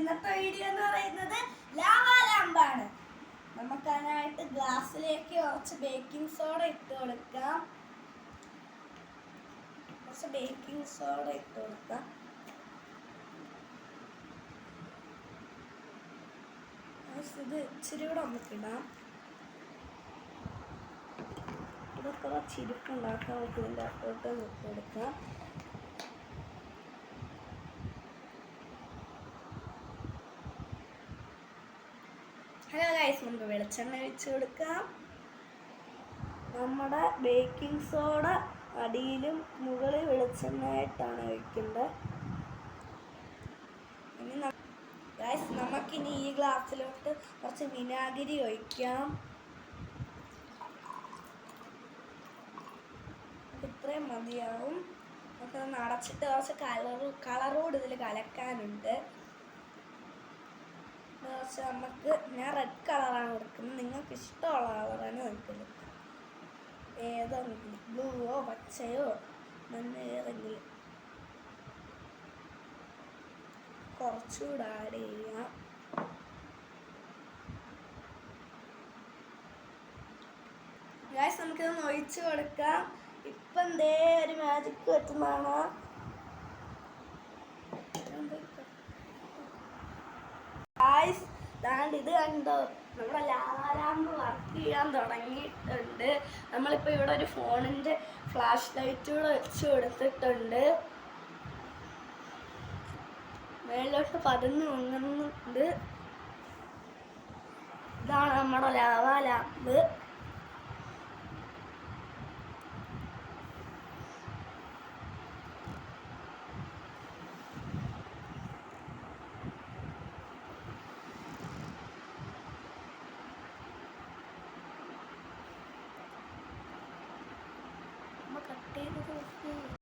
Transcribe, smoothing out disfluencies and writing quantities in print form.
ഇന്നത്തെ വീഡിയോ എന്ന് പറയുന്നത് ലാവാ ലാമ്പാണ്. നമുക്ക് അതിനായിട്ട് ഗ്ലാസ്സിലേക്ക് കുറച്ച് ബേക്കിംഗ് സോഡ ഇട്ട് കൊടുക്കാം. ഇത് ഇച്ചിരി കൂടെ നമുക്കിടാം. ഇതൊക്കെ ചിരിപ്പുണ്ടാക്കാൻ നമുക്ക് ഇതിൻ്റെ അകത്തോട്ട് ഇട്ട് കൊടുക്കാം. ഹലോ ഗൈസ്, നമുക്ക് വെളിച്ചെണ്ണ ഒഴിച്ച് കൊടുക്കാം. നമ്മുടെ ബേക്കിംഗ് സോഡ അടിയിലും മുകളിൽ വെളിച്ചെണ്ണയായിട്ടാണ് ഒഴിക്കേണ്ടത്. ഇനി ഗൈസ്, നമുക്കിനി ഈ ഗ്ലാസ്സിലോട്ട് കുറച്ച് വിനാഗിരി ഒഴിക്കാം. ഇത്രയും മതിയാവും. നമുക്കൊന്ന് അടച്ചിട്ട് കുറച്ച് കളറോട് ഇതിൽ കലക്കാനുണ്ട്. നമുക്ക് ഞാൻ റെഡ് കളറാണ് കൊടുക്കുന്നത്. നിങ്ങൾക്ക് ഇഷ്ടമുള്ള കളറാണ് കൊടുക്കുന്നത്. ഏതെങ്കിലും ബ്ലൂവോ പച്ചയോ മഞ്ഞ ഏതെങ്കിലും കുറച്ചുകൂടെ ആഡ് ചെയ്യാം. ഗൈസ്, നമുക്കിതൊന്ന് ഒഴിച്ച് കൊടുക്കാം. ഇപ്പം എന്തേ ഒരു മാജിക് പറ്റുന്നതാണ്. ഗൈസ്, ഇത് കണ്ടോ, നമ്മുടെ ലാവാ ലാമ്പ് വർക്ക് ചെയ്യാൻ തുടങ്ങിയിട്ടുണ്ട്. നമ്മളിപ്പോൾ ഇവിടെ ഒരു ഫോണിൻ്റെ ഫ്ലാഷ് ലൈറ്റ് കൂടെ വെച്ച് കൊടുത്തിട്ടുണ്ട്. മേലോട്ട് പതിന്ന് വാങ്ങുന്നുണ്ട്. ഇതാണ് നമ്മുടെ ലാവാ ലാമ്പ്. കട്ട് ചെയ്ത്